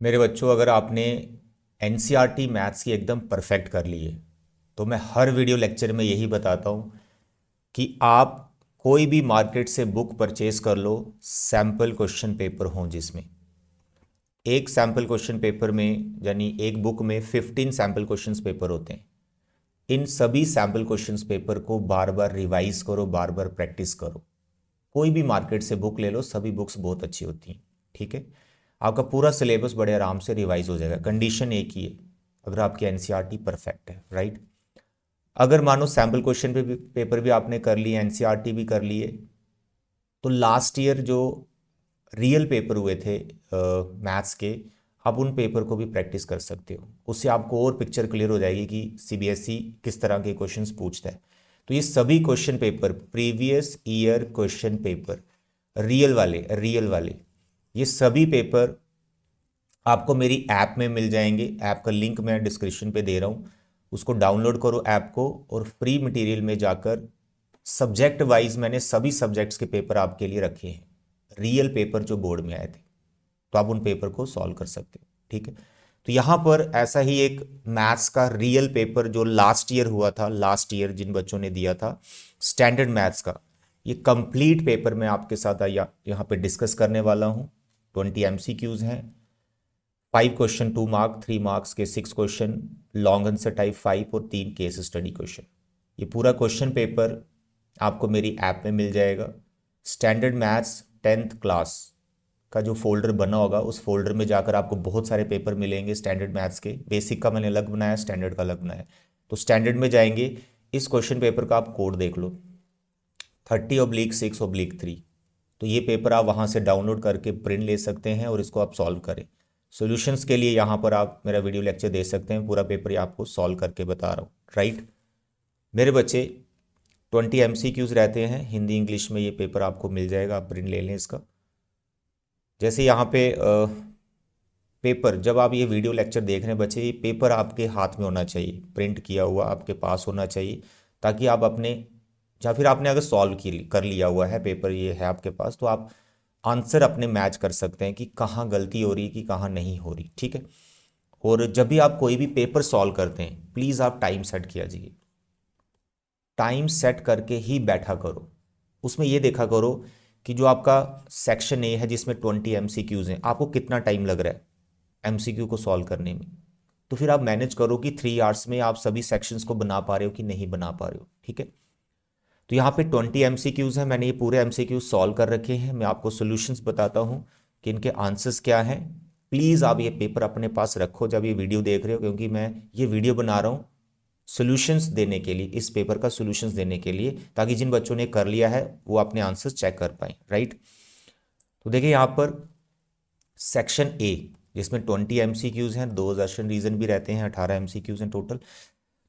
मेरे बच्चों, अगर आपने एनसीईआरटी मैथ्स की एकदम परफेक्ट कर ली है तो मैं हर वीडियो लेक्चर में यही बताता हूँ कि आप कोई भी मार्केट से बुक परचेज कर लो, सैम्पल क्वेश्चन पेपर हों जिसमें एक सैम्पल क्वेश्चन पेपर में, यानी एक बुक में 15 सैम्पल क्वेश्चंस पेपर होते हैं। इन सभी सैम्पल क्वेश्चंस पेपर को बार बार रिवाइज करो, बार बार प्रैक्टिस करो। कोई भी मार्केट से बुक ले लो, सभी बुक्स बहुत अच्छी होती हैं। ठीक है, आपका पूरा सिलेबस बड़े आराम से रिवाइज हो जाएगा। कंडीशन एक ही है, अगर आपकी एनसीईआरटी परफेक्ट है, राइट। अगर मानो सैम्पल क्वेश्चन पेपर भी आपने कर लिए, एनसीईआरटी भी कर लिए, तो लास्ट ईयर जो रियल पेपर हुए थे मैथ्स के, आप उन पेपर को भी प्रैक्टिस कर सकते हो। उससे आपको और पिक्चर क्लियर हो जाएगी कि सीबीएसई किस तरह के क्वेश्चंस पूछता है। तो ये सभी question paper, previous year question paper, real वाले ये सभी पेपर आपको मेरी ऐप में मिल जाएंगे। ऐप का लिंक मैं डिस्क्रिप्शन पे दे रहा हूँ, उसको डाउनलोड करो ऐप को, और फ्री मटेरियल में जाकर सब्जेक्ट वाइज मैंने सभी सब्जेक्ट्स के पेपर आपके लिए रखे हैं, रियल पेपर जो बोर्ड में आए थे, तो आप उन पेपर को सॉल्व कर सकते हो। ठीक है, तो यहाँ पर ऐसा ही एक मैथ्स का रियल पेपर जो लास्ट ईयर हुआ था, लास्ट ईयर जिन बच्चों ने दिया था स्टैंडर्ड मैथ्स का, ये कंप्लीट पेपर मैं आपके साथ यहाँ पे डिस्कस करने वाला हूँ। 20 एमसीक्यूज हैं, 5 क्वेश्चन 2 मार्क, 3 मार्क्स के 6 क्वेश्चन, लॉन्ग आंसर टाइप 5 और 3 केस स्टडी क्वेश्चन। ये पूरा क्वेश्चन पेपर आपको मेरी ऐप में मिल जाएगा। स्टैंडर्ड मैथ्स 10th क्लास का जो फोल्डर बना होगा, उस फोल्डर में जाकर आपको बहुत सारे पेपर मिलेंगे स्टैंडर्ड मैथ्स के। बेसिक का मैंने अलग बनाया, स्टैंडर्ड का अलग बनाया। तो स्टैंडर्ड में जाएंगे, इस क्वेश्चन पेपर का आप कोड देख लो, 30/6/3। तो ये पेपर आप वहाँ से डाउनलोड करके प्रिंट ले सकते हैं और इसको आप सॉल्व करें। सॉल्यूशंस के लिए यहाँ पर आप मेरा वीडियो लेक्चर दे सकते हैं, पूरा पेपर ही आपको सॉल्व करके बता रहा हूँ, राइट। मेरे बच्चे, 20 एमसीक्यूज रहते हैं, हिंदी इंग्लिश में ये पेपर आपको मिल जाएगा, आप प्रिंट ले लें इसका। जैसे यहाँ पे पेपर, जब आप ये वीडियो लेक्चर देख रहे हैं बच्चे, ये पेपर आपके हाथ में होना चाहिए, प्रिंट किया हुआ आपके पास होना चाहिए, ताकि आप अपने, या फिर आपने अगर सॉल्व कर लिया हुआ है पेपर, ये है आपके पास, तो आप आंसर अपने मैच कर सकते हैं कि कहाँ गलती हो रही है कि कहाँ नहीं हो रही। ठीक है, और जब भी आप कोई भी पेपर सॉल्व करते हैं, प्लीज़ आप टाइम सेट किया जाइए, टाइम सेट करके ही बैठा करो। उसमें ये देखा करो कि जो आपका सेक्शन ए है जिसमें 20 एमसीक्यूज हैं, आपको कितना टाइम लग रहा है एमसीक्यू को सॉल्व करने में। तो फिर आप मैनेज करो कि 3 आवर्स में आप सभी सेक्शंस को बना पा रहे हो कि नहीं बना पा रहे हो। ठीक है, तो यहाँ पे 20 एमसीक्यूज हैं, मैंने ये पूरे एमसीक्यूज सॉल्व कर रखे हैं। मैं आपको सॉल्यूशंस बताता हूँ कि इनके आंसर्स क्या हैं। प्लीज़ आप ये पेपर अपने पास रखो जब ये वीडियो देख रहे हो, क्योंकि मैं ये वीडियो बना रहा हूँ सॉल्यूशंस देने के लिए, इस पेपर का सॉल्यूशंस देने के लिए, ताकि जिन बच्चों ने कर लिया है वो अपने आंसर्स चेक कर पाए, राइट। तो देखिए यहाँ पर सेक्शन ए, जिसमें 20 एमसीक्यूज हैं, 2 क्वेश्चन रीजन भी रहते हैं, 18 एमसीक्यूज हैं टोटल।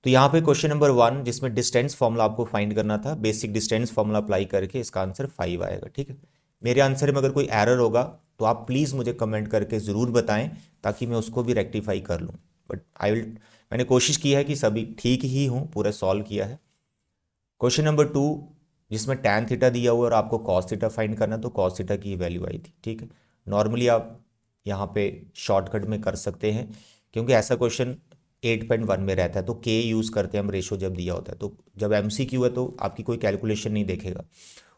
तो यहाँ पे क्वेश्चन नंबर 1, जिसमें डिस्टेंस फॉर्मूला आपको फाइंड करना था, बेसिक डिस्टेंस फॉर्मूला अप्लाई करके इसका आंसर 5 आएगा। ठीक है, मेरे आंसर में अगर कोई एरर होगा तो आप प्लीज़ मुझे कमेंट करके ज़रूर बताएं, ताकि मैं उसको भी रेक्टिफाई कर लूँ। बट आई विल, मैंने कोशिश की है कि सभी ठीक ही हूँ, पूरा सॉल्व किया है। क्वेश्चन नंबर 2, जिसमें टैन थीटा दिया हुआ है और आपको कॉस थीटा फाइंड करना है, तो कॉस थीटा की वैल्यू आई थी। ठीक है, नॉर्मली आप यहाँ पे शॉर्टकट में कर सकते हैं, क्योंकि ऐसा क्वेश्चन 8.1 में रहता है, तो के यूज़ करते हैं हम रेशो जब दिया होता है। तो जब एमसीक्यू है तो आपकी कोई कैलकुलेशन नहीं देखेगा।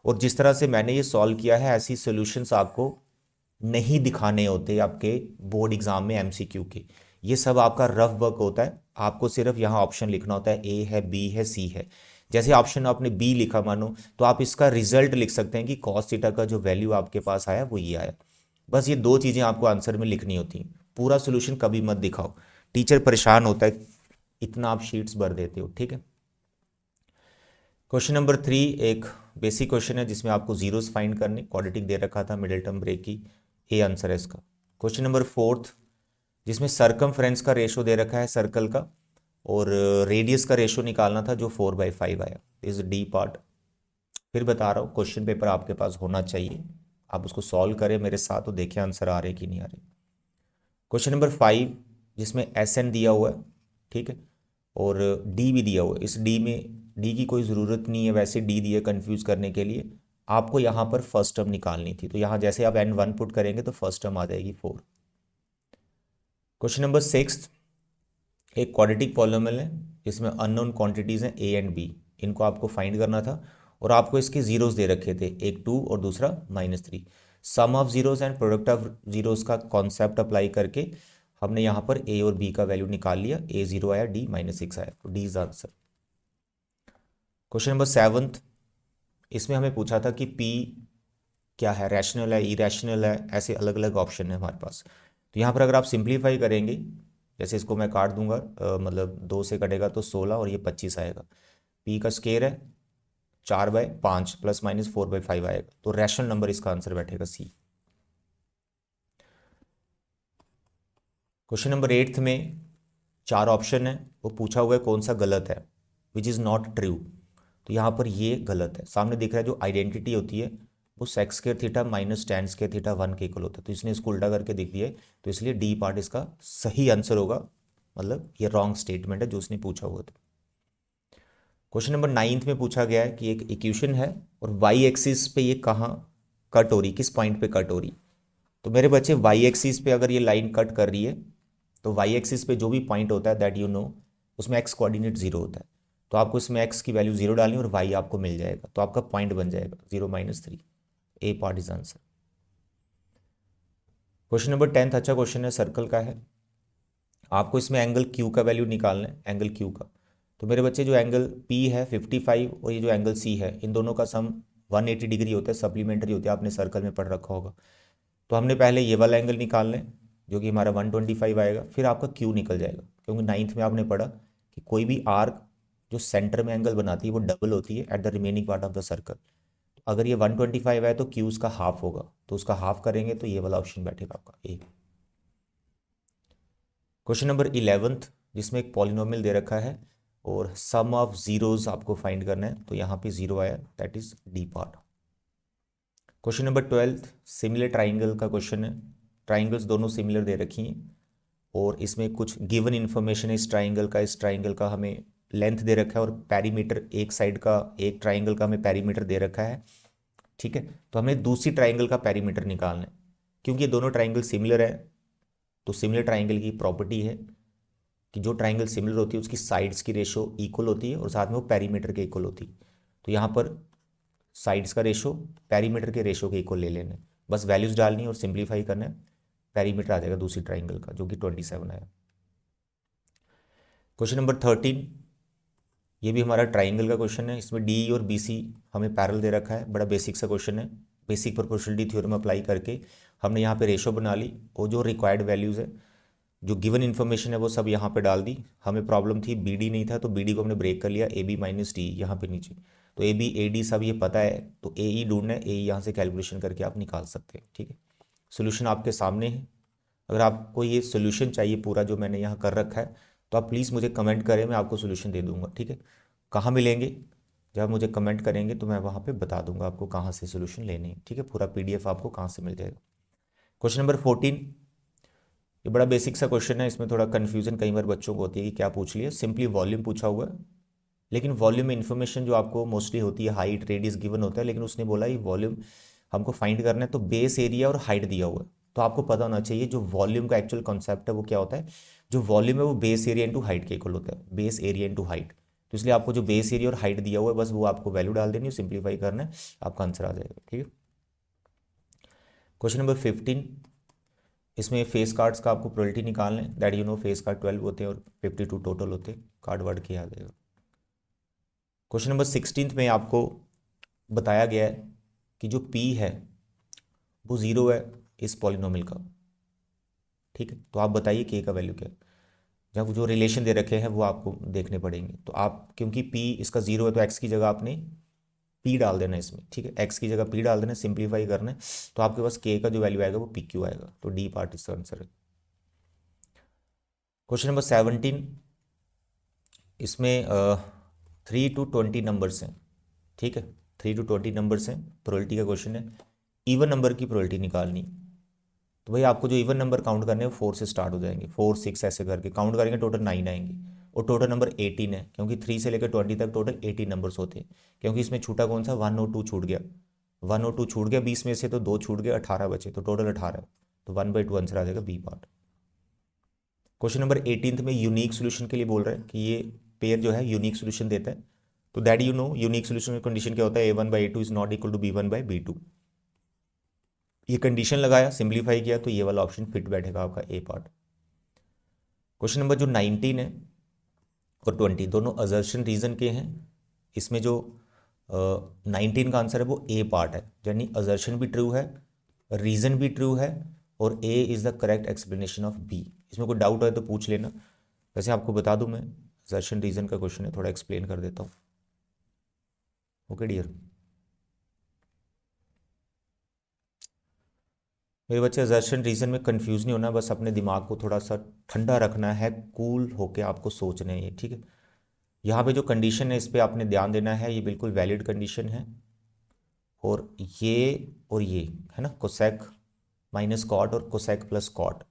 और जिस तरह से मैंने ये सॉल्व किया है, ऐसी सॉल्यूशंस आपको नहीं दिखाने होते आपके बोर्ड एग्जाम में एमसीक्यू के। ये सब आपका रफ वर्क होता है, आपको सिर्फ यहाँ ऑप्शन लिखना होता है, ए है, बी है, सी है। जैसे ऑप्शन आपने बी लिखा मानो, तो आप इसका रिजल्ट लिख सकते हैं कि कॉस थीटा का जो वैल्यू आपके पास आया वो ये आया। बस ये 2 चीज़ें आपको आंसर में लिखनी होती हैं, पूरा सोल्यूशन कभी मत दिखाओ, टीचर परेशान होता है इतना आप शीट्स भर देते हो। ठीक है, क्वेश्चन नंबर 3 एक बेसिक क्वेश्चन है, जिसमें आपको जीरोस फाइंड करने, क्वाड्रेटिक दे रखा था, मिडिल टर्म ब्रेक की, ए आंसर है इसका। क्वेश्चन नंबर 4, जिसमें सरकमफ्रेंस का रेशो दे रखा है सर्कल का, और रेडियस का रेशो निकालना था जो 4/5 आया, इज डी पार्ट। फिर बता रहा हूँ, क्वेश्चन पेपर आपके पास होना चाहिए, आप उसको सॉल्व करें मेरे साथ, तो देखें आंसर आ रहे कि नहीं आ रहे। क्वेश्चन नंबर 5, जिसमें एस एन दिया हुआ है, ठीक है, और डी भी दिया हुआ है। इस डी में, डी की कोई ज़रूरत नहीं है, वैसे डी दिया कंफ्यूज करने के लिए। आपको यहाँ पर फर्स्ट टर्म निकालनी थी, तो यहाँ जैसे आप N1 पुट करेंगे तो फर्स्ट टर्म आ जाएगी 4। क्वेश्चन नंबर 6, एक क्वाड्रेटिक पॉलिनोमियल है जिसमें अननोन क्वांटिटीज़ हैं ए एंड बी, इनको आपको फाइंड करना था और आपको इसके जीरोस दे रखे थे, एक 2 और दूसरा -3। Sum of zeros and product of zeros का कॉन्सेप्ट अप्लाई करके हमने यहाँ पर ए और बी का वैल्यू निकाल लिया, ए 0 आया, डी -6 आया, तो D is answer. Question number 7, इसमें हमें पूछा था कि पी क्या है, रैशनल है, इरेशनल है, ऐसे अलग अलग ऑप्शन है हमारे पास। तो यहाँ पर अगर आप सिंप्लीफाई करेंगे, जैसे इसको मैं काट दूंगा, मतलब 2 से कटेगा तो 16 और ये 25 आएगा। पी का स्केयर है 4/5 ± 4/5 आएगा, तो रैशनल नंबर इसका आंसर बैठेगा सी। क्वेश्चन नंबर 8 में 4 ऑप्शन है, वो पूछा हुआ है कौन सा गलत है, विच इज़ नॉट ट्रू। तो यहाँ पर ये गलत है, सामने दिख रहा है जो आइडेंटिटी होती है वो sex square theta minus tan square theta 1 के इक्वल होता है, तो इसने इसको उल्टा करके दिख दिया है, तो इसलिए डी पार्ट इसका सही आंसर होगा, मतलब ये रॉन्ग स्टेटमेंट है जो उसने पूछा हुआ था। क्वेश्चन नंबर 9 में पूछा गया है कि एक इक्वेशन है और वाई एक्सिस पे ये कहाँ कट हो रही, किस पॉइंट पे कट हो रही। तो मेरे बच्चे वाई एक्सिस पे अगर ये लाइन कट कर रही है तो वाई एक्सिस पे जो भी पॉइंट होता है दैट यू नो, उसमें एक्स कोऑर्डिनेट 0 होता है, तो आपको इसमें एक्स की वैल्यू 0 डालनी और वाई आपको मिल जाएगा, तो आपका पॉइंट बन जाएगा 0 -3। A part is answer. Question number 10 अच्छा क्वेश्चन है, सर्कल का है, आपको इसमें एंगल क्यू का वैल्यू निकालना है, एंगल क्यू का। तो मेरे बच्चे जो एंगल पी है 55 और ये जो एंगल सी है, इन दोनों का सम 180 डिग्री होता है, सप्लीमेंट्री होता है, आपने सर्कल में पढ़ रखा होगा। तो हमने पहले ये वाला एंगल निकालना है जो कि हमारा 125 आएगा, फिर आपका क्यू निकल जाएगा, क्योंकि 9th में आपने पढ़ा कि कोई भी आर्क जो सेंटर में एंगल बनाती है वो डबल होती है at the remaining part of the circle. अगर ये 125 है तो क्यू उसका हाफ होगा, तो उसका हाफ करेंगे तो ये वाला ऑप्शन बैठेगा आपका ए। क्वेश्चन नंबर 11 जिसमें एक पॉलिनोमियल दे रखा है और सम ऑफ जीरोस आपको फाइंड करना है, तो यहाँ पे 0 आया, that is D part. Question number 12 similar triangle का क्वेश्चन है, ट्राइंगल्स दोनों सिमिलर दे रखी हैं और इसमें कुछ गिवन इन्फॉर्मेशन है इस ट्राइंगल का हमें लेंथ दे रखा है और पेरीमीटर, एक साइड का, एक ट्राइंगल का हमें पेरीमीटर दे रखा है, ठीक है। तो हमें दूसरी ट्राइंगल का पेरीमीटर निकालना है, क्योंकि ये दोनों ट्राइंगल सिमिलर है, तो सिमिलर ट्राइंगल की प्रॉपर्टी है कि जो ट्राइंगल सिमिलर होती है उसकी साइड्स की रेशो इक्वल होती है और साथ में वो पेरीमीटर के इक्वल होती है। तो यहाँ पर साइड्स का रेशो पेरीमीटर के रेशो के इक्वल ले लेना है, बस वैल्यूज डालनी है और सिंप्लीफाई करना है, पेरीमीटर आ जाएगा दूसरी ट्राइंगल का जो कि 27 आया। क्वेश्चन नंबर 13, ये भी हमारा ट्राइंगल का क्वेश्चन है, इसमें डी और बी सी हमें पैरेलल दे रखा है, बड़ा बेसिक सा क्वेश्चन है। बेसिक प्रोपोर्शनलिटी थ्योरम अप्लाई करके हमने यहाँ पे रेशो बना ली और जो रिक्वायर्ड वैल्यूज़ है, जो गिवन इन्फॉर्मेशन है वो सब यहाँ पे डाल दी। हमें प्रॉब्लम थी बी डी नहीं था, तो बी डी को हमने ब्रेक कर लिया, ए बी -डी यहाँ पे नीचे, तो ए बी ए डी सब ये पता है, तो ए ई ढूंढना है, ए ई यहाँ से कैलकुलेशन करके आप निकाल सकते हैं, ठीक है। सोल्यूशन आपके सामने है, अगर आपको ये सोल्यूशन चाहिए पूरा जो मैंने यहाँ कर रखा है तो आप प्लीज़ मुझे कमेंट करें, मैं आपको सोल्यूशन दे दूंगा, ठीक है। कहाँ मिलेंगे, जब आप मुझे कमेंट करेंगे तो मैं वहाँ पे बता दूंगा आपको कहाँ से सोल्यूशन लेने हैं, ठीक है। पूरा पीडीएफ आपको कहाँ से मिल जाएगा। क्वेश्चन नंबर 14, ये बड़ा बेसिक सा क्वेश्चन है, इसमें थोड़ा कन्फ्यूजन कई बार बच्चों को होती है कि क्या पूछ लिया, सिंपली वॉल्यूम पूछा हुआ है, लेकिन वॉल्यूम में इन्फॉर्मेशन जो आपको मोस्टली होती है हाइट रेडियस गिवन होता है, लेकिन उसने बोला ये वॉल्यूम हमको फाइंड करना है, तो बेस एरिया और हाइट दिया हुआ है, तो आपको पता होना चाहिए जो वॉल्यूम का एक्चुअल कॉन्सेप्ट है वो क्या होता है। जो वॉल्यूम है वो बेस एरिया इंटू हाइट के इक्वल होता है, बेस एरिया इंटू हाइट, तो इसलिए आपको जो बेस एरिया और हाइट दिया हुआ है बस वो आपको वैल्यू डाल देनी है, सिंप्लीफाई करना है, आपका आंसर आ जाएगा, ठीक है। क्वेश्चन नंबर 15, इसमें फेस कार्ड्स का आपको प्रोबेबिलिटी निकालना है, that you know face card 12 होते हैं और 52 टोटल होते हैं, कार्ड वर्ड के आ जाएगा। क्वेश्चन नंबर 16 में आपको बताया गया है कि जो p है वो 0 है इस पॉलिनोमियल का, ठीक है। तो आप बताइए k का वैल्यू क्या है, जब जो रिलेशन दे रखे हैं वो आपको देखने पड़ेंगे, तो आप क्योंकि p इसका 0 है तो x की जगह आपने p डाल देना है इसमें, ठीक है, x की जगह p डाल देना, सिंप्लीफाई करना है, तो आपके पास k का जो वैल्यू आएगा वो pq आएगा, तो डी पार्ट इसका आंसर है। क्वेश्चन नंबर 17, इसमें 3 to 20 नंबर्स हैं, ठीक है, 3 to 20 नंबर्स हैं, प्रोबेबिलिटी का क्वेश्चन है, इवन नंबर की प्रोबेबिलिटी निकालनी। तो भाई आपको जो इवन नंबर काउंट करने हैं 4 से स्टार्ट हो जाएंगे, 4 6 ऐसे करके काउंट करेंगे, टोटल 9 आएंगे और टोटल नंबर 18 है, क्योंकि 3 से लेकर 20 तक टोटल 18 नंबर्स होते हैं, क्योंकि इसमें छूटा कौन सा 1 और 2 छूट गया, 1 और 2 छूट गया 20 में से, तो 2 छूट गए, 18 बचे, तो टोटल 18 है, तो 1/2 आंसर आ जाएगा बी पार्ट। क्वेश्चन नंबर 18 में यूनिक सोल्यूशन के लिए बोल रहा है कि ये पेयर जो है यूनिक सोल्यूशन देता है। तो that you know unique solution का कंडीशन क्या होता है, a1/a2 is not equal to b1/b2। ये कंडीशन लगाया, सिंप्लीफाई किया, तो ये वाला ऑप्शन फिट बैठेगा आपका ए पार्ट। क्वेश्चन नंबर जो 19 है और 20 दोनों असर्शन रीजन के हैं। इसमें जो 19 का आंसर है वो ए पार्ट है, यानी असर्शन भी ट्रू है, रीजन भी ट्रू है, और A is the correct explanation of B. इसमें कोई डाउट है तो पूछ लेना। वैसे आपको बता दूं, मैं असर्शन रीजन का क्वेश्चन है, थोड़ा एक्सप्लेन कर देता हूँ। ओके डियर मेरे बच्चे, असर्शन रीजन में कंफ्यूज नहीं होना, बस अपने दिमाग को थोड़ा सा ठंडा रखना है, कूल होके आपको सोचना है ये, ठीक है। यहाँ पे जो कंडीशन है इस पर आपने ध्यान देना है, ये बिल्कुल वैलिड कंडीशन है। और ये है ना, कोसेक माइनस कॉट और कोसेक प्लस कॉट,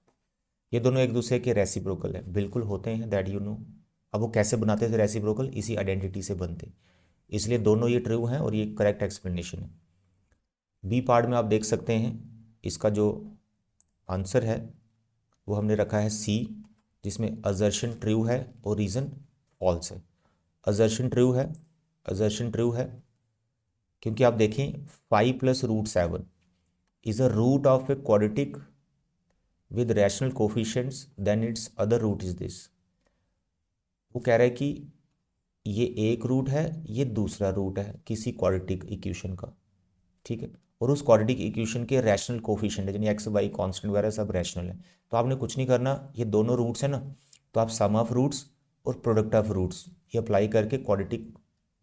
ये दोनों एक दूसरे के रेसिप्रोकल है, बिल्कुल होते हैं, दैट यू नो। अब वो कैसे बनाते थे रेसिप्रोकल, इसी आइडेंटिटी से बनते, इसलिए दोनों ये ट्रू हैं और ये करेक्ट एक्सप्लेनेशन है। बी पार्ट में आप देख सकते हैं इसका जो आंसर है वो हमने रखा है सी, जिसमें असर्शन ट्रू है और रीज़न फॉल्स है। असर्शन ट्रू है, असर्शन ट्रू है क्योंकि आप देखें 5 + √7 is a root of a quadratic with rational coefficients, then its other root is this. वो कह रहा है कि ये एक रूट है, ये दूसरा रूट है किसी क्वाड्रेटिक इक्वेशन का, ठीक है, और उस क्वाड्रेटिक इक्वेशन के रैशनल कोफिशिएंट है, यानी एक्स वाई कांस्टेंट वगैरह सब रैशनल है। तो आपने कुछ नहीं करना, ये दोनों रूट्स है ना, तो आप सम ऑफ रूट्स और प्रोडक्ट ऑफ रूट्स ये अप्लाई करके क्वाड्रेटिक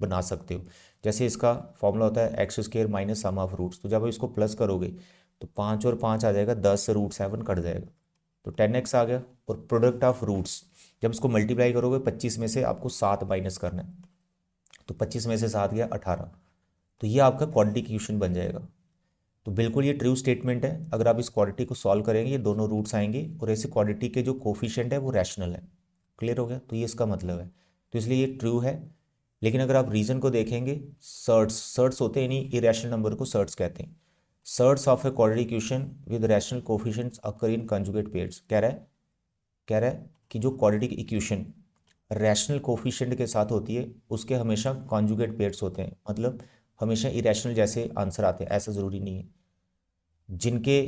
बना सकते हो। जैसे इसका फॉर्मूला होता है x² minus sum of roots, तो जब आप इसको प्लस करोगे तो 5 और 5 आ जाएगा, 10 से √7 कट जाएगा, तो 10x आ गया। और प्रोडक्ट ऑफ रूट्स जब इसको मल्टीप्लाई करोगे 25 में से आपको 7 माइनस करना है, तो 25 में से 7 गया 18, तो ये आपका क्वाड्रेटिक इक्वेशन बन जाएगा। तो बिल्कुल ये ट्रू स्टेटमेंट है, अगर आप इस क्वाड्रेटिक को सॉल्व करेंगे ये दोनों रूट्स आएंगे और ऐसे क्वाड्रेटिक के जो कोफिशिएंट है वो रैशनल है। क्लियर हो गया, तो ये इसका मतलब है, तो इसलिए ये ट्रू है। लेकिन अगर आप रीजन को देखेंगे, सर्ट्स होते हैं, नहीं इरेशनल नंबर को सर्ट्स कहते हैं। Surds of a quadratic equation with rational coefficients occur in conjugate pairs, कह रहा है कि जो क्वाड्रेटिक इक्वेशन रैशनल कोफिशिएंट के साथ होती है उसके हमेशा कॉन्जुगेट पेयर्स होते हैं, मतलब हमेशा इरेशनल जैसे आंसर आते हैं, ऐसा ज़रूरी नहीं है। जिनके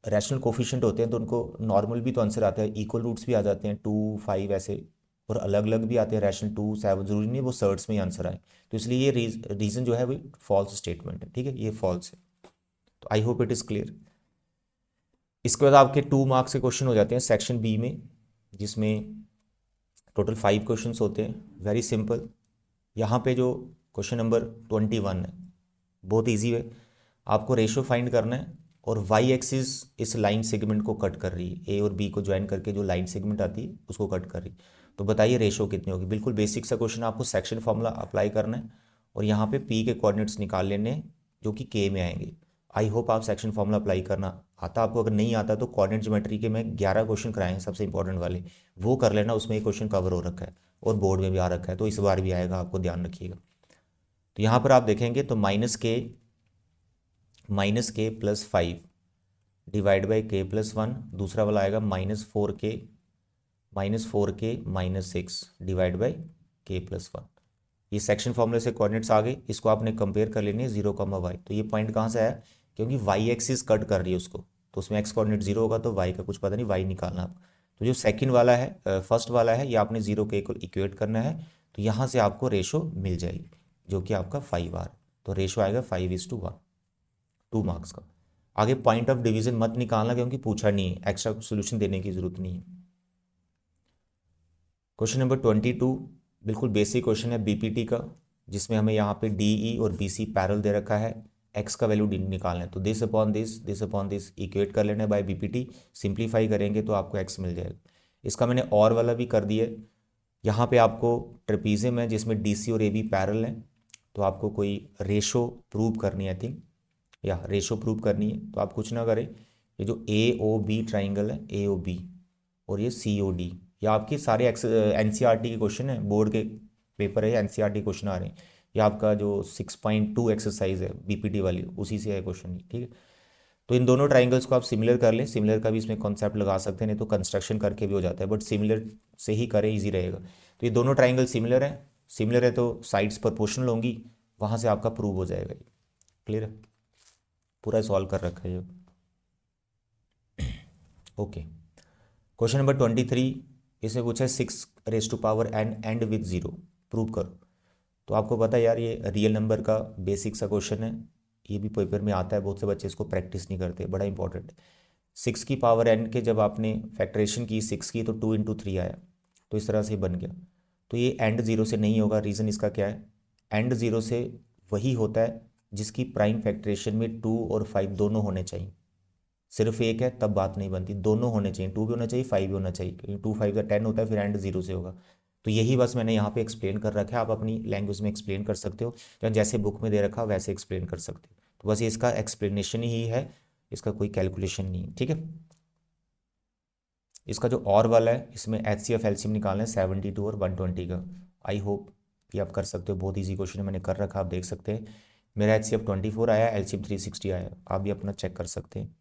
रैशनल कोफिशिएंट होते हैं तो उनको नॉर्मल भी तो आंसर आता है, इक्वल रूट्स भी आ जाते हैं 2 5 ऐसे, और अलग अलग भी आते हैं रैशनल 2 7, ज़रूरी नहीं वो सर्ट्स में ही आंसर आए। तो इसलिए ये रीज़न जो है वो फॉल्स स्टेटमेंट है, ठीक है, ये फॉल्स है। तो I hope it is clear. इसके बाद आपके 2 मार्क्स के क्वेश्चन हो जाते हैं सेक्शन बी में, जिसमें टोटल 5 क्वेश्चन होते हैं, वेरी सिंपल। यहाँ पे जो क्वेश्चन नंबर 21 है बहुत ईजी है, आपको रेशो फाइंड करना है और वाई एक्सिस इस लाइन सेगमेंट को कट कर रही है, ए और बी को ज्वाइन करके जो लाइन सेगमेंट आती है उसको कट कर रही है। तो बताइए रेशो कितनी होगी। बिल्कुल बेसिक सा क्वेश्चन, आपको सेक्शन फॉर्मूला अप्लाई करना है और यहाँ पे पी के कोऑर्डिनेट्स निकाल लेने हैं जो कि के में आएंगे। आई होप आप सेक्शन फॉर्मूला अप्लाई करना आता आपको, अगर नहीं आता तो कोऑर्डिनेट ज्योमेट्री के मैं 11 क्वेश्चन कराए हैं सबसे इंपॉर्टेंट वाले, वो कर लेना, उसमें एक क्वेश्चन कवर हो रखा है और बोर्ड में भी आ रखा है, तो इस बार भी आएगा, आपको ध्यान रखिएगा। तो यहाँ पर आप देखेंगे तो -k + 5 डिवाइड बाई k + 1, दूसरा वाला आएगा -4k -6 डिवाइड बाई k + 1। ये सेक्शन फॉर्मूले से कोऑर्डिनेट्स आ गए, इसको आपने कंपेयर कर लेनी है 0, y। तो ये पॉइंट कहाँ से आया, क्योंकि वाई एक्सिस कट कर रही है उसको, तो उसमें एक्स कोऑर्डिनेट 0 होगा तो वाई का कुछ पता नहीं, वाई निकालना आप। तो जो सेकंड वाला है, फर्स्ट वाला है, ये आपने 0 के को इक्वेट करना है, तो यहाँ से आपको रेशो मिल जाएगी जो कि आपका 5 आ रहा है, तो रेशो आएगा 5:1, 2 मार्क्स का। आगे पॉइंट ऑफ डिवीजन मत निकालना क्योंकि पूछा नहीं है, एक्स्ट्रा सोल्यूशन देने की जरूरत नहीं है। क्वेश्चन नंबर 22 बिल्कुल बेसिक क्वेश्चन है बीपीटी का, जिसमें हमें यहाँ पे डीई और बीसी पैरेलल दे रखा है, एक्स का वैल्यू निकालना है, तो दिस अपॉन दिस इक्वेट कर लेना है बाय बीपीटी, सिंप्लीफाई करेंगे तो आपको एक्स मिल जाएगा। इसका मैंने और वाला भी कर दिया है। यहाँ पे आपको ट्रेपीजियम है जिसमें डीसी और एबी पैरेलल है, तो आपको कोई रेशो प्रूव करनी है, आई थिंक, या रेशो प्रूव करनी है, तो आप कुछ ना करें, ये जो ए ओ बी ट्राइंगल है, ए ओ बी और ये सी ओ डी, ये आपके सारे एनसीईआरटी के क्वेश्चन है, बोर्ड के पेपर है, एनसीईआरटी क्वेश्चन आ रहे हैं, ये आपका जो 6.2 एक्सरसाइज है बीपीटी वाली, उसी से है क्वेश्चन, ठीक है। तो इन दोनों ट्राइंगल्स को आप सिमिलर कर लें, सिमिलर का भी इसमें कॉन्सेप्ट लगा सकते हैं, नहीं तो कंस्ट्रक्शन करके भी हो जाता है, बट सिमिलर से ही करें, इजी रहेगा। तो ये दोनों ट्राइंगल सिमिलर है तो साइड्स प्रोपोर्शनल होंगी, वहाँ से आपका प्रूव हो जाएगा ये। क्लियर है, पूरा सॉल्व कर रखा है ये। ओके, क्वेश्चन नंबर 23, इसमें पूछा है 6n एंड विथ 0 प्रूव करो। तो आपको पता है यार ये रियल नंबर का बेसिक सा क्वेश्चन है, ये भी पेपर में आता है, बहुत से बच्चे इसको प्रैक्टिस नहीं करते, बड़ा इंपॉर्टेंट है। 6n के जब आपने फैक्टरेशन की 6 की तो 2 × 3 आया, तो इस तरह से बन गया। तो ये एंड 0 से नहीं होगा, रीज़न इसका क्या है, एंड 0 से वही होता है जिसकी प्राइम फैक्टरेशन में 2 और 5 दोनों होने चाहिए। सिर्फ एक है तब बात नहीं बनती, दोनों होने चाहिए, 2 भी होना चाहिए, 5 भी होना चाहिए, क्योंकि 2 5 का 10 होता है, फिर एंड 0 से होगा। तो यही बस मैंने यहाँ पे एक्सप्लेन कर रखा है, आप अपनी लैंग्वेज में एक्सप्लेन कर सकते हो, या जैसे बुक में दे रखा वैसे एक्सप्लेन कर सकते हो। तो बस ये इसका एक्सप्लेनेशन ही है, इसका कोई कैलकुलेशन नहीं है, ठीक है। इसका जो और वाला है, इसमें HCF LCM निकालना है 72 और 120 का। आई होप कि आप कर सकते हो, बहुत ईजी क्वेश्चन है, मैंने कर रखा, आप देख सकते हैं। मेरा HCF 24 आया, LCM 360 आया, आप भी अपना चेक कर सकते हैं।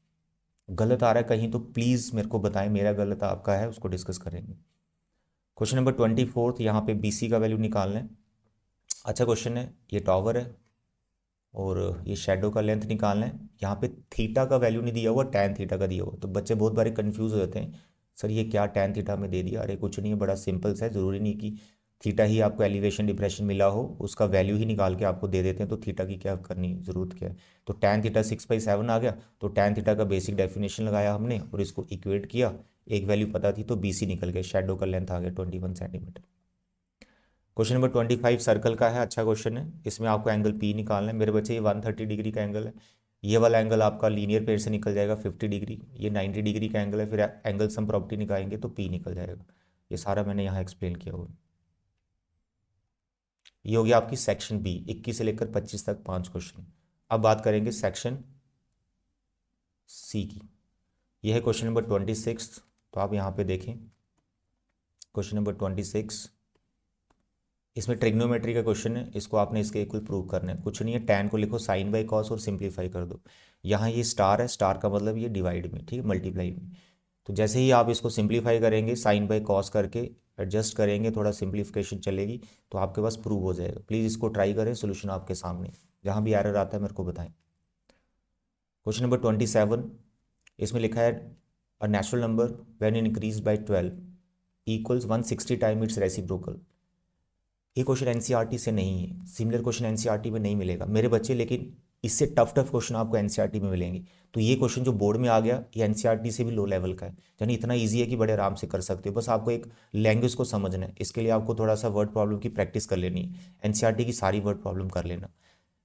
गलत आ रहा है कहीं तो प्लीज़ मेरे को बताएं, मेरा गलत आपका है, उसको डिस्कस करेंगे। क्वेश्चन नंबर 24, यहाँ पे BC का वैल्यू निकालना है। अच्छा क्वेश्चन है, ये टॉवर है और ये शेडो का लेंथ निकालना है। यहाँ पे थीटा का वैल्यू नहीं दिया हुआ, टैन थीटा का दिया हुआ, तो बच्चे बहुत बारी कंफ्यूज हो जाते हैं, सर ये क्या टैन थीटा में दे दिया। अरे कुछ नहीं है, बड़ा सिंपल सा है, ज़रूरी नहीं कि थीटा ही आपको एलिवेशन डिप्रेशन मिला हो, उसका वैल्यू ही निकाल के आपको दे देते हैं, तो थीटा की क्या करनी ज़रूरत क्या है। तो टैन थीटा 6/7 आ गया, तो टैन थीटा का बेसिक डेफिनेशन लगाया हमने और इसको इक्वेट किया, एक वैल्यू पता थी तो BC निकल गया, शेडो का लेंथ आ गया 21 सेंटीमीटर। क्वेश्चन नंबर 25 सर्कल का है, अच्छा क्वेश्चन है, इसमें आपको एंगल P निकालना है। मेरे बच्चे ये 130 डिग्री का एंगल है, ये वाला एंगल आपका लीनियर पेयर से निकल जाएगा 50 डिग्री, ये 90 डिग्री का एंगल है, फिर एंगल सम प्रॉपर्टी निकालेंगे तो P निकल जाएगा। ये सारा मैंने यहाँ एक्सप्लेन किया हुआ। ये हो गया आपकी सेक्शन B, 21 से लेकर 25 तक 5 क्वेश्चन। अब बात करेंगे सेक्शन C की, यह है क्वेश्चन नंबर 26। तो आप यहाँ पे देखें क्वेश्चन नंबर 26, इसमें ट्रिग्नोमेट्री का क्वेश्चन है, इसको आपने इसके इक्वल प्रूव करना है। कुछ नहीं है, टैन को लिखो साइन बाई कॉस और सिंप्लीफाई कर दो। यहाँ ये स्टार है, स्टार का मतलब ये डिवाइड में, ठीक है, मल्टीप्लाई में। तो जैसे ही आप इसको सिंप्लीफाई करेंगे, साइन बाई कॉस करके एडजस्ट करेंगे, थोड़ा सिंप्लीफिकेशन चलेगी, तो आपके पास प्रूव हो जाएगा। प्लीज़ इसको ट्राई करें, सोल्यूशन आपके सामने, जहाँ भी एरर आता है मेरे को बताएं। क्वेश्चन नंबर 27, इसमें लिखा है a natural number when increase by 12 equals 160 time it's reciprocal. ये क्वेश्चन एनसीईआरटी से नहीं है, सिमिलर क्वेश्चन एनसीईआरटी में नहीं मिलेगा मेरे बच्चे, लेकिन इससे टफ क्वेश्चन आपको एनसीईआरटी में मिलेंगे। तो ये क्वेश्चन जो बोर्ड में आ गया, ये एनसीईआरटी से भी लो लेवल का है, यानी इतना इजी है कि बड़े आराम से कर सकते हो। बस आपको एक लैंग्वेज को समझना है, इसके लिए आपको थोड़ा सा वर्ड प्रॉब्लम की प्रैक्टिस कर लेनी है, एनसीईआरटी की सारी वर्ड प्रॉब्लम कर लेना।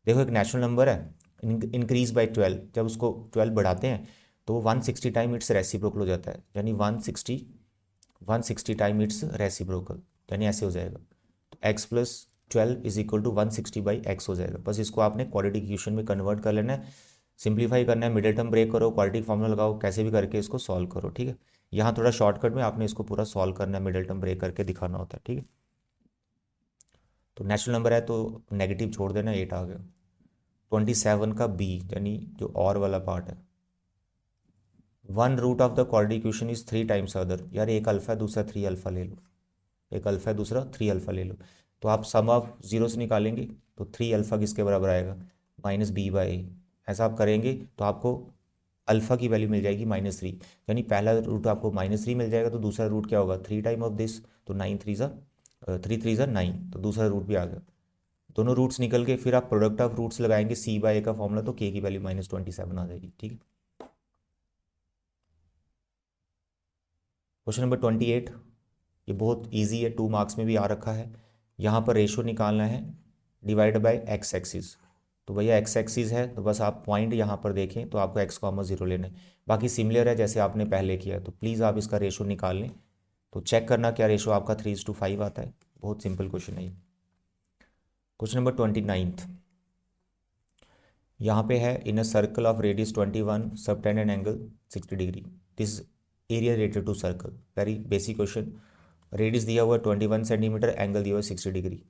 देखो एक नेचुरल नंबर है, इंक्रीज बाय 12, जब उसको 12 बढ़ाते हैं तो वो 160 टाइम इट्स रेसिप्रोकल हो जाता है, यानी 160 टाइम इट्स रेसिप्रोकल, यानी ऐसे हो जाएगा। तो x + 12 is equal to 160/x हो जाएगा। बस इसको आपने क्वाड्रेटिक इक्वेशन में कन्वर्ट कर लेना है, सिंप्लीफाई करना है, मिडिल टर्म ब्रेक करो, क्वाड्रेटिक फॉर्मूला लगाओ, कैसे भी करके इसको सॉल्व करो, ठीक है। यहाँ थोड़ा शॉर्टकट में आपने इसको पूरा सॉल्व करना है, मिडिल टर्म ब्रेक करके दिखाना होता है, ठीक है। तो नेचुरल नंबर है तो नेगेटिव छोड़ देना, 8 आ गया। 27 का B, यानी जो और वाला पार्ट है, 1 root of the quadratic equation is 3 times other. यार एक अल्फा है, दूसरा 3 अल्फा ले लो, एक अल्फा है, दूसरा 3 अल्फा ले लो। तो आप सम ऑफ जीरो से निकालेंगे तो 3 अल्फा किसके बराबर आएगा, -b/a। ऐसा आप करेंगे तो आपको अल्फा की वैल्यू मिल जाएगी -3, यानी पहला रूट आपको -3 मिल जाएगा, तो दूसरा रूट क्या होगा 3 टाइम ऑफ दिस, तो 3 3 9, तो दूसरा रूट भी आ गया। दोनों रूट्स निकल के फिर आप प्रोडक्ट ऑफ रूट्स लगाएंगे c/a का फॉर्मूला, तो k की वैल्यू -27 आ जाएगी, ठीक है। क्वेश्चन नंबर 28, ये बहुत इजी है, 2 मार्क्स में भी आ रखा है। यहाँ पर रेशो निकालना है डिवाइड बाय x एक्सिस। तो भैया x एक्सिस है तो बस आप पॉइंट यहाँ पर देखें तो आपको x, 0 लेना है, बाकी सिमिलर है जैसे आपने पहले किया। तो प्लीज़ आप इसका रेशो निकाल लें, तो चेक करना क्या रेशो आपका 3:5 आता है। बहुत सिंपल क्वेश्चन है ये। क्वेश्चन नंबर 29, यहाँ पे है in a circle of radius 21 subtended angle 60 degree, this area related to circle. Very basic question, radius दिया हुआ 21 सेंटीमीटर, एंगल दिया हुआ 60 डिग्री।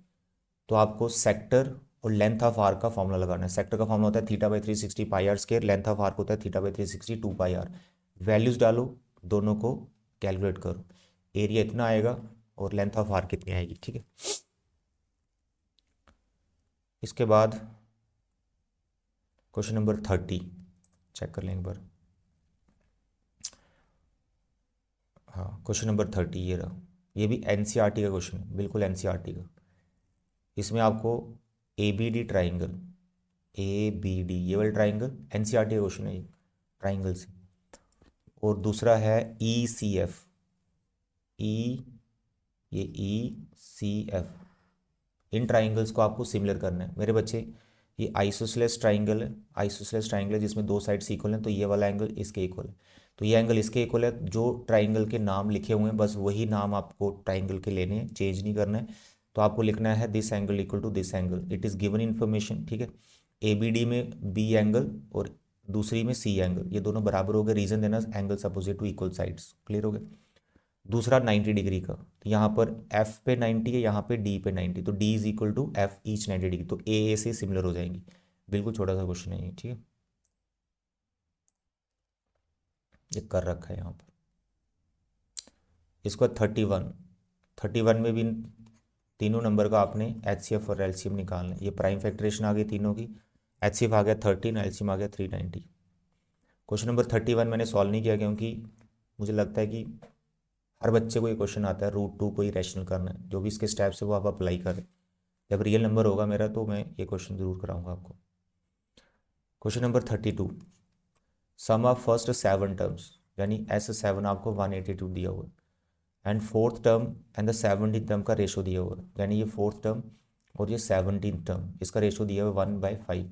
तो आपको सेक्टर और लेंथ ऑफ आर्क का फॉर्मूला लगाना है। सेक्टर का फॉर्मूला होता है θ/360 pi R square, length of arc होता है θ/360 2 पाई आर। वैल्यूज डालो, दोनों को कैलकुलेट करो, एरिया इतना आएगा और लेंथ ऑफ आर्क कितनी आएगी, ठीक है। इसके बाद क्वेश्चन नंबर 30 चेक कर लें एक बार। हाँ, क्वेश्चन नंबर 30 ये रहा। ये भी एनसीईआरटी का क्वेश्चन है, बिल्कुल एनसीईआरटी का। इसमें आपको A B D triangle, A B D ये वाला ट्राइंगल एनसीईआरटी का क्वेश्चन है ये, ट्राइंगल से। और दूसरा है ई सी एफ, ये ई सी एफ। इन ट्राइंगल्स को आपको सिमिलर करना है मेरे बच्चे। ये आइसोसेलेस ट्राइंगल है, आइसोसेलेस ट्राइंगल है जिसमें दो साइड्स इक्वल हैं, तो ये वाला एंगल इसके इक्वल है, तो ये एंगल इसके इक्वल है। जो ट्राइंगल के नाम लिखे हुए हैं बस वही नाम आपको ट्राइंगल के लेने हैं, चेंज नहीं करना है। तो आपको लिखना है this angle equal to this angle, it is given information, ठीक है। ए बी डी में बी एंगल और दूसरी में सी एंगल, ये दोनों बराबर हो गए, रीजन देना angles opposite to equal sides, clear हो गया। दूसरा 90 डिग्री का, तो यहाँ पर एफ पे 90 है, यहाँ पे डी पे 90, तो D is equal to F each 90 degree, तो ए से सिमिलर हो जाएंगी। बिल्कुल छोटा सा क्वेश्चन है ये, ठीक है। ये कर रखा है यहाँ पर। इसको 31 में भी तीनों नंबर का आपने एचसीएफ और एलसीएम निकालना है। ये प्राइम फैक्टरेशन आ गई तीनों की, एचसीएफ आ गया 13, एलसीएम आ गया 390। क्वेश्चन नंबर 31 मैंने सॉल्व नहीं किया क्योंकि मुझे लगता है कि हर बच्चे को ये क्वेश्चन आता है, √2 को ही रैशनल करना है। जो भी इसके स्टेप्स है वो आप अप्लाई करें। जब रियल नंबर होगा मेरा तो मैं ये क्वेश्चन ज़रूर कराऊंगा आपको। Question number 32, sum of first 7 terms, यानी S7 आपको 182 दिया हुआ है, and fourth term and the 17th term का रेशो दिया हुआ है, यानी ये फोर्थ टर्म और ये 17th टर्म, इसका रेशो दिया हुआ है 1/5।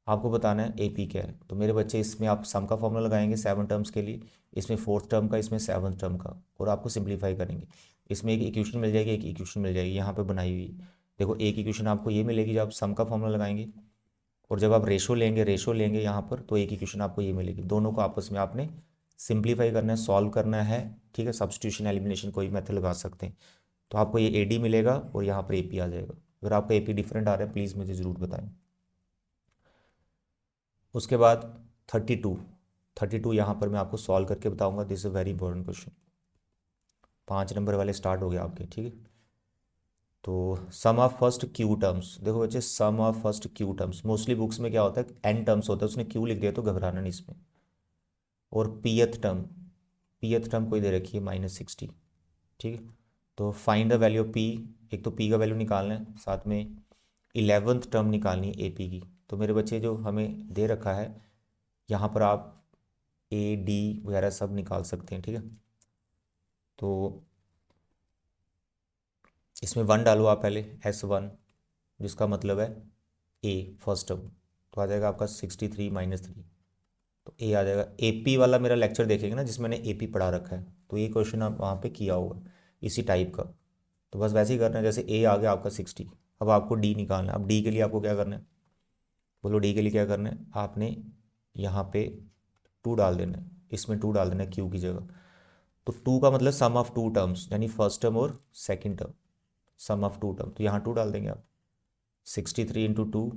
आपको बताना है AP क्या है। तो मेरे बच्चे इसमें आप सम का फॉर्मूला लगाएंगे 7 टर्म्स के लिए, इसमें फोर्थ टर्म का, इसमें 7th टर्म का, और आपको सिंप्लीफाई करेंगे। इसमें एक इक्वेशन मिल जाएगी, एक इक्वेशन मिल जाएगी यहाँ पे बनाई हुई। देखो एक इक्वेशन आपको ये मिलेगी जब आप सम का फॉर्मूला लगाएंगे, और जब आप रेशो लेंगे यहाँ पर तो एक इक्वेशन आपको ये मिलेगी। दोनों को आपस में आपने सिंप्लीफाई करना है, सॉल्व करना है, ठीक है। सब्स्टिट्यूशन एलिमिनेशन कोई मेथड लगा सकते हैं। तो आपको ये AD मिलेगा और यहाँ पर AP आ जाएगा। अगर आपका AP डिफरेंट आ रहा है प्लीज़ मुझे ज़रूर बताएं। उसके बाद 32 यहाँ पर मैं आपको सॉल्व करके बताऊंगा। This is very important question. 5 नंबर वाले स्टार्ट हो गए आपके, ठीक है। तो sum of first Q terms, देखो बच्चे sum of first Q terms, mostly books में क्या होता है N टर्म्स होता है, उसने Q लिख दिया तो घबराना नहीं इसमें। और पीएथ टर्म कोई दे रखी है -60, ठीक है। तो find the value of P, एक तो P का वैल्यू निकालना है, साथ में 11th टर्म निकालनी है AP की। तो मेरे बच्चे जो हमें दे रखा है यहाँ पर आप AD वगैरह सब निकाल सकते हैं, ठीक है। तो इसमें 1 डालो आप पहले, S1, जिसका मतलब है A फर्स्ट टर्म, तो आ जाएगा आपका 63 -3, तो A आ जाएगा। AP वाला मेरा लेक्चर देखेंगे ना जिसमें मैंने AP पढ़ा रखा है, तो ये क्वेश्चन आप वहाँ पे किया होगा इसी टाइप का। तो बस वैसे ही करना है, जैसे A आ गया आपका 60, अब आपको D निकालना है। अब D के लिए आपको क्या करना है, बोलो D के लिए क्या करना है, आपने यहाँ पे 2 डाल देना है, इसमें 2 डाल देना है Q की जगह। तो 2 का मतलब सम ऑफ 2 टर्म्स, यानी फर्स्ट टर्म और second term, sum of 2 term, तो यहाँ 2 डाल देंगे आप। 63 इंटू 2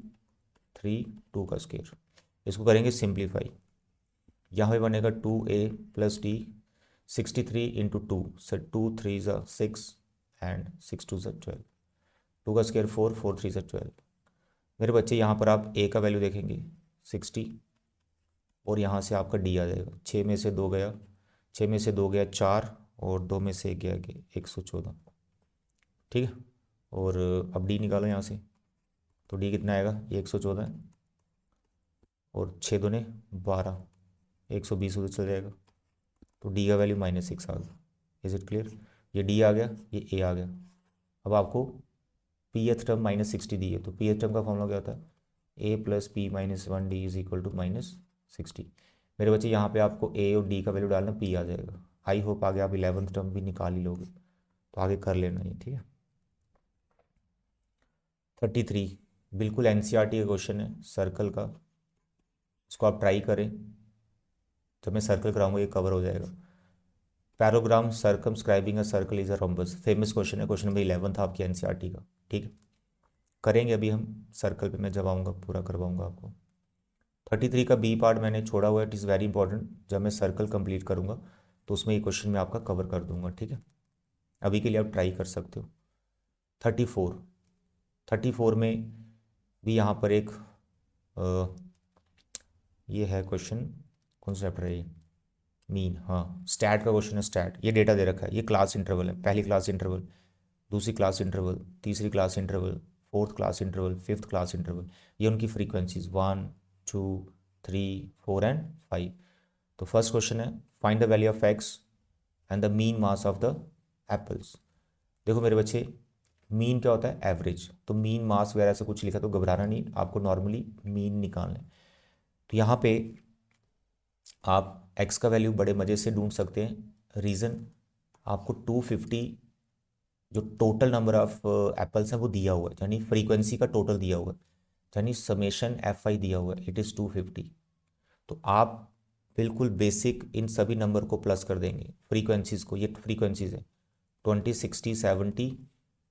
3, 2 का स्क्वायर। इसको करेंगे सिंप्लीफाई, यहाँ पे बनेगा 2A + D। 63 इंटू 2 से 2 3 ज़ा 6 एंड 6 2 ज़ा 12, 2 का स्क्वायर 4, 4 3 ज़ा 12। मेरे बच्चे यहाँ पर आप A का वैल्यू देखेंगे 60, और यहाँ से आपका D आ जाएगा। 6 में से 2 गया, 6 में से 2 गया 4, और 2 में से 1 गया 114, ठीक है। और अब D निकालो यहाँ से, तो D कितना आएगा, ये 114 है, और 6 दूने 12, 120 उधर चल जाएगा, तो D का वैल्यू -6 आ गया। इज इट क्लियर, ये D आ गया, ये A आ गया। अब आपको पीएथ टर्म -60 दी है, तो पीएथ टर्म का फॉर्मूला क्या होता है, A + P - 1D is equal to -60। मेरे बच्चे यहाँ पे आपको A और D का वैल्यू डालना, P आ जाएगा। आई होप आगे आप 11th टर्म भी निकाल ही लोगे, तो आगे कर लेना ये, ठीक है। 33 बिल्कुल एनसीईआरटी का क्वेश्चन है, सर्कल का। इसको आप ट्राई करें, जब मैं सर्कल कराऊंगा ये कवर हो जाएगा। Parallelogram circumscribing a circle is a rhombus, famous question है, क्वेश्चन नंबर 11 था आपकी एनसीईआरटी का, ठीक है। करेंगे अभी हम सर्कल पे, मैं जब आऊँगा पूरा करवाऊँगा आपको। 33 का बी पार्ट मैंने छोड़ा हुआ है, इट इज़ वेरी इंपॉर्टेंट, जब मैं सर्कल कंप्लीट करूँगा तो उसमें ये क्वेश्चन मैं आपका कवर कर दूंगा, ठीक है। अभी के लिए आप ट्राई कर सकते हो। 34 में भी यहाँ पर एक ये है क्वेश्चन, कौन सा चैप्टर है ये, मीन, हाँ स्टैट का क्वेश्चन है। स्टैट, ये डेटा दे रखा है, ये क्लास इंटरवल है, पहली क्लास इंटरवल, दूसरी क्लास इंटरवल, तीसरी class interval, fourth class interval, fifth class interval, ये उनकी फ्रीक्वेंसीज 1 2 3 4 एंड 5। तो फर्स्ट क्वेश्चन है find the value of x and the mean mass of the apples. देखो मेरे बच्चे, मीन क्या होता है, एवरेज, तो मीन मास वगैरह से कुछ लिखा तो घबराना नहीं, आपको नॉर्मली मीन निकालना है। तो यहाँ पे आप एक्स का वैल्यू बड़े मज़े से ढूंढ सकते हैं। रीज़न, आपको 250 जो टोटल नंबर ऑफ एप्पल्स हैं वो दिया हुआ है, यानी फ्रीक्वेंसी का टोटल दिया हुआ है, यानी समेशन एफ आई दिया हुआ है, इट इज़ 250। तो आप बिल्कुल बेसिक इन सभी नंबर को प्लस कर देंगे, फ्रीक्वेंसीज को, ये फ्रीक्वेंसीज है 20 60 70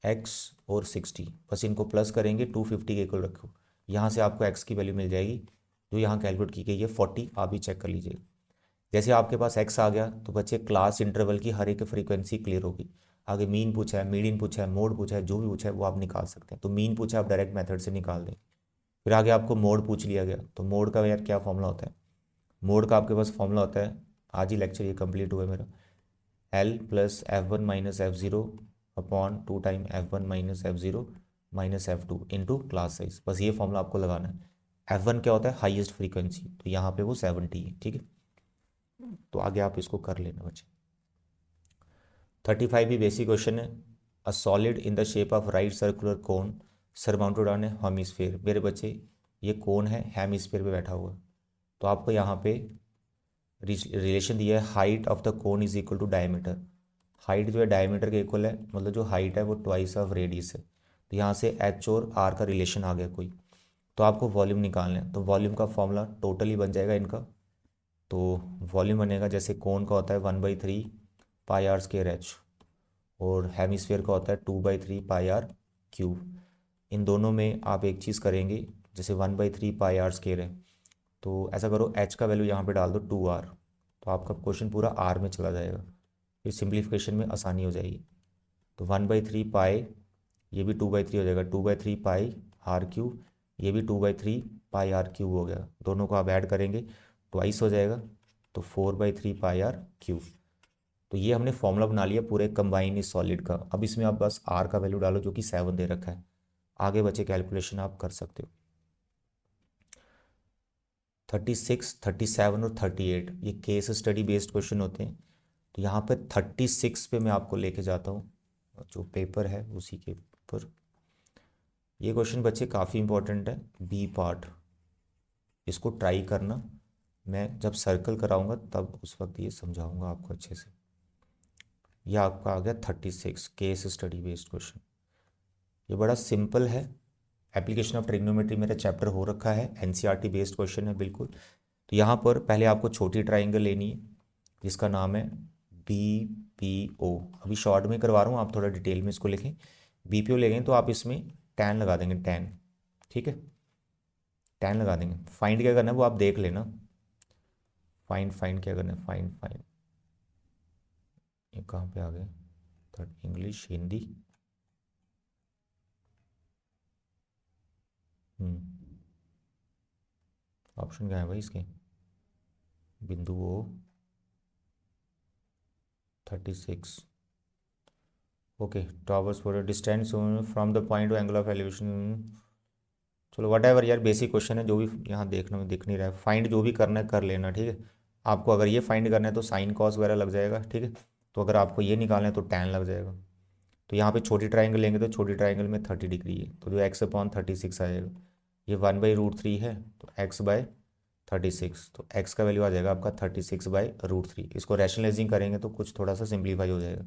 एक्स और 60, बस इनको प्लस करेंगे, 250 के इक्वल रखो, यहाँ से आपको एक्स की वैल्यू मिल जाएगी जो यहाँ कैलकुलेट की गई है 40, आप भी चेक कर लीजिए। जैसे आपके पास एक्स आ गया तो बच्चे क्लास इंटरवल की हर एक फ्रीक्वेंसी क्लियर होगी। आगे मीन पूछा है, मीडियन पूछा है, मोड पूछा है, जो भी पूछा है वो आप निकाल सकते हैं। तो मीन पूछा, आप डायरेक्ट मेथड से निकाल दें। फिर आगे आपको मोड पूछ लिया गया, तो मोड का यार क्या फॉर्मूला होता है, मोड का आपके पास फॉर्मूला होता है, आज ही लेक्चर ये कंप्लीट हुआ है मेरा, L plus F one minus F zero upon 2 time F one minus F zero minus F two into class size. बस ये फॉर्मूला आपको लगाना है। एफ वन क्या होता है, हाईएस्ट फ्रीक्वेंसी, तो यहाँ पे वो 70 है, ठीक है। तो आगे आप इसको कर लेना बच्चे। 35 भी बेसिक क्वेश्चन है। A solid in the shape of right circular cone surmounted on A hemisphere. मेरे बच्चे, ये कोन है, हेमिस्फीयर पे बैठा हुआ है, तो आपको यहाँ पे रिलेशन दिया है, height of the cone is equal to diameter. Height जो है डायमीटर के इक्वल है, मतलब जो हाइट है वो ट्वाइस ऑफ रेडियस है। तो यहाँ से एच और आर का रिलेशन आ गया कोई। तो आपको वॉल्यूम निकालना है, तो वॉल्यूम का फॉर्मूला टोटल ही बन जाएगा इनका। तो वॉल्यूम बनेगा, जैसे कोन का होता है 1/3 पाई आर स्केयर एच, और हेमिस्फीयर का होता है 2/3 पाई आर क्यूब। इन दोनों में आप एक चीज़ करेंगे, जैसे 1/3 पाई आर स्केयर है, तो ऐसा करो एच का वैल्यू यहाँ पे डाल दो 2r, तो आपका क्वेश्चन पूरा आर में चला जाएगा, फिर सिंप्लीफिकेशन में आसानी हो जाएगी। तो 1/3 पाई, ये भी 2/3 हो जाएगा, 2/3 पाई आर क्यूब, ये भी 2/3 पाई आर क्यूब हो गया, दोनों को आप ऐड करेंगे ट्वाइस हो जाएगा, तो 4/3 पाई आर क्यूब। तो ये हमने फॉर्मूला बना लिया पूरे कंबाइन इस सॉलिड का। अब इसमें आप बस आर का वैल्यू डालो जो कि 7 दे रखा है, आगे बचे कैलकुलेशन आप कर सकते हो। 36 37 और 38 ये केस स्टडी बेस्ड क्वेश्चन होते हैं। तो यहाँ पे 36 पे मैं आपको लेके जाता हूँ, जो पेपर है उसी के ऊपर। ये क्वेश्चन बच्चे काफ़ी इंपॉर्टेंट है, बी पार्ट, इसको ट्राई करना, मैं जब सर्कल कराऊंगा तब उस वक्त ये समझाऊंगा आपको अच्छे से। यह आपका आ गया 36 केस स्टडी बेस्ड क्वेश्चन। ये बड़ा सिंपल है, एप्लीकेशन ऑफ ट्रिग्नोमेट्री मेरा चैप्टर हो रखा है, एनसीईआरटी बेस्ड क्वेश्चन है बिल्कुल। तो यहाँ पर पहले आपको छोटी ट्राइंगल लेनी है जिसका नाम है BPO। अभी शॉर्ट में करवा रहा हूँ, आप थोड़ा डिटेल में इसको लिखें। BPO लेंगे तो आप इसमें टैन लगा देंगे, टैन, ठीक है, टैन लगा देंगे। फाइंड क्या करना है वो आप देख लेना, फाइंड फाइंड क्या करना है, फाइंड फाइंड, ये कहाँ पे आ गए, थर्ड इंग्लिश हिंदी, ऑप्शन क्या है भाई इसके, बिंदु O 36, okay, towers for distance from the point two angle of elevation. चलो वट एवर यार, बेसिक क्वेश्चन है, जो भी यहाँ देखने में दिख नहीं रहा है, फाइंड जो भी करना है कर लेना, ठीक है। आपको अगर ये फाइंड करना है तो साइन कॉस वगैरह लग जाएगा, ठीक है। तो अगर आपको ये निकालना है तो टैन लग जाएगा। तो यहाँ पे छोटी ट्राइंगल लेंगे तो छोटी ट्राइंगल में 30 डिग्री है, तो जो x/36 आएगा, ये 1/√3 है, तो x/36, तो x का वैल्यू आ जाएगा आपका 36/√3। इसको रैशनलाइजिंग करेंगे तो कुछ थोड़ा सा सिंप्लीफाई हो जाएगा।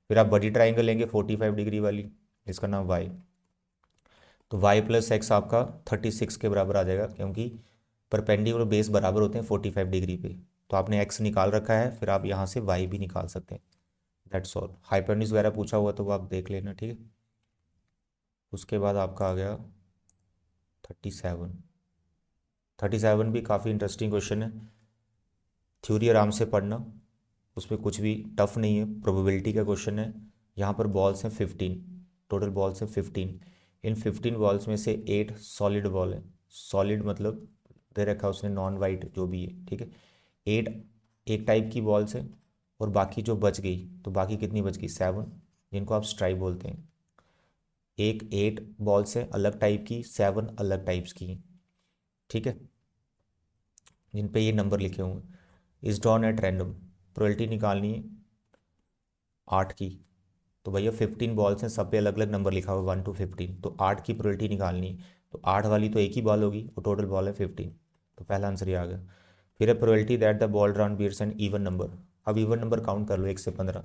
फिर आप बड़ी ट्राइंगल लेंगे 45 डिग्री वाली, इसका नाम y, तो y प्लस एक्स आपका 36 के बराबर आ जाएगा, क्योंकि परपेंडिकुलर बेस बराबर होते हैं 45 डिग्री पे। तो आपने x निकाल रखा है, फिर आप यहाँ से y भी निकाल सकते हैं। That's all. हाइपोटेन्यूज वगैरह पूछा हुआ तो वो आप देख लेना, ठीक है। उसके बाद आपका आ गया 37। 37 भी काफ़ी इंटरेस्टिंग क्वेश्चन है। थ्योरी आराम से पढ़ना, उसमें कुछ भी टफ नहीं है, प्रोबेबिलिटी का क्वेश्चन है। यहाँ पर बॉल्स हैं 15, टोटल बॉल्स हैं 15। इन 15 बॉल्स में से 8 सॉलिड बॉल है। सॉलिड मतलब दे रखा है उसने नॉन वाइट जो भी है, ठीक है। 8 एक टाइप की बॉल्स है, और बाकी जो बच गई, तो बाकी कितनी बच गई 7, जिनको आप स्ट्राइक बोलते हैं। एक 8 बॉल्स है अलग टाइप की, 7 अलग टाइप्स की, ठीक है, जिन पे ये नंबर लिखे होंगे। Is drawn at random, probability निकालनी है 8 की। तो भैया 15 बॉल्स हैं, सब पे अलग अलग नंबर लिखा हुआ 1 to 15, तो 8 की प्रोबेबिलिटी निकालनी है। तो 8 वाली तो एक ही बॉल होगी, और टोटल बॉल है 15, तो पहला आंसर ये आ गया। फिर है probability that the ball drawn bears an even number. अब इवन नंबर काउंट कर लो 1 से 15,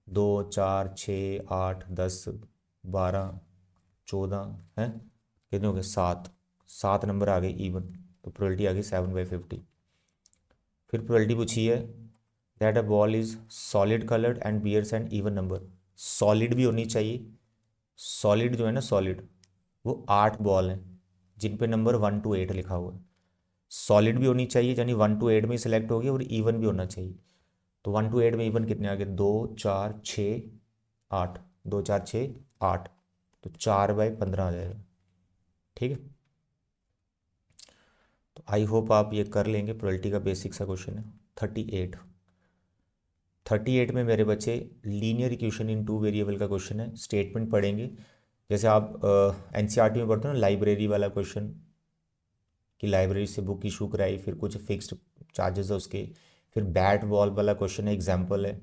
2 4 6 8 10 12 14 हैं, कितने हो गए 7, 7 नंबर आ गए इवन, तो प्रोबेबिलिटी आ गई 7/50। फिर प्रोबेबिलिटी पूछी है that a ball is solid coloured and bears an even number. Solid भी होनी चाहिए, सॉलिड जो है ना सॉलिड, वो 8 बॉल हैं जिन पे नंबर 1 to 8 लिखा हुआ है। सॉलिड भी होनी चाहिए, यानी 1 to 8 में सिलेक्ट होगी, और इवन भी होना चाहिए। तो 1 to 8 में इवन कितने आ गए, 2 4 6 8, 2 4 6 8, तो 4/15 आ जाएगा, ठीक है। तो आई होप आप ये कर लेंगे, प्रोबेबिलिटी का बेसिक सा क्वेश्चन है। 38 में मेरे बच्चे लीनियर इक्वेशन इन 2 वेरिएबल का क्वेश्चन है। स्टेटमेंट पढ़ेंगे, जैसे आप एनसीईआरटी में पढ़ते हो ना लाइब्रेरी वाला क्वेश्चन, कि लाइब्रेरी से बुक इशू कराई, फिर कुछ फिक्स्ड चार्जेस है उसके। फिर बैट बॉल वाला क्वेश्चन है, एग्जाम्पल है।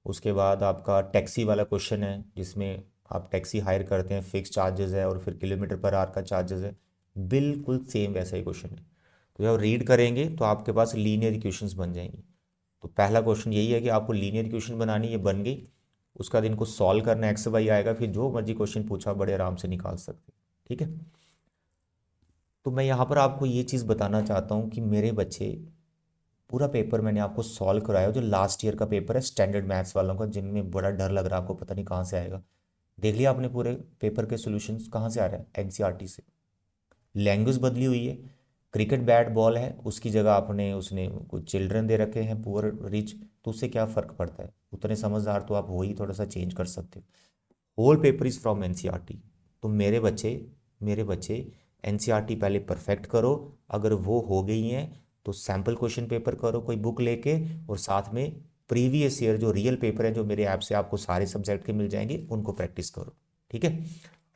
उसके बाद आपका टैक्सी वाला क्वेश्चन है, जिसमें आप टैक्सी हायर करते हैं, फिक्स चार्जेस है, और फिर किलोमीटर पर आवर का चार्जेस है। बिल्कुल सेम वैसा ही क्वेश्चन है। तो जब रीड करेंगे तो आपके पास लीनियर इक्वेशंस बन जाएंगी। तो पहला क्वेश्चन यही है कि आपको लीनियर इक्वेशन बनानी, ये बन गई। उसका दिन को सॉल्व करना, एक्स वाई आएगा, फिर जो मर्जी क्वेश्चन पूछा बड़े आराम से निकाल सकते, ठीक है। तो मैं यहाँ पर आपको ये चीज़ बताना चाहता हूँ कि मेरे बच्चे, पूरा पेपर मैंने आपको सॉल्व कराया, जो लास्ट ईयर का पेपर है स्टैंडर्ड मैथ्स वालों का, जिनमें बड़ा डर लग रहा है आपको, पता नहीं कहाँ से आएगा। देख लिया आपने पूरे पेपर के सॉल्यूशंस कहाँ से आ रहे हैं, एनसीईआरटी से। लैंग्वेज बदली हुई है, क्रिकेट बैट बॉल है, उसकी जगह आपने उसने कुछ चिल्ड्रन दे रखे हैं, पुअर रिच, तो उससे क्या फ़र्क पड़ता है, उतने समझदार तो आप हो ही, थोड़ा सा चेंज कर सकते हो। Whole paper is from NCERT. तो मेरे बच्चे एनसीईआरटी पहले परफेक्ट करो। अगर वो हो गई हैं तो सैम्पल क्वेश्चन पेपर करो कोई बुक लेके, और साथ में प्रीवियस ईयर जो रियल पेपर है, जो मेरे ऐप से आपको सारे सब्जेक्ट के मिल जाएंगे, उनको प्रैक्टिस करो, ठीक है।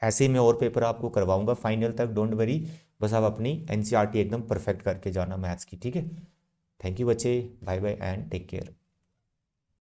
ऐसे ही मैं और पेपर आपको करवाऊंगा फाइनल तक, डोंट वरी। बस आप अपनी एनसीईआरटी एकदम परफेक्ट करके जाना मैथ्स की, ठीक है। थैंक यू बच्चे, bye bye and take care.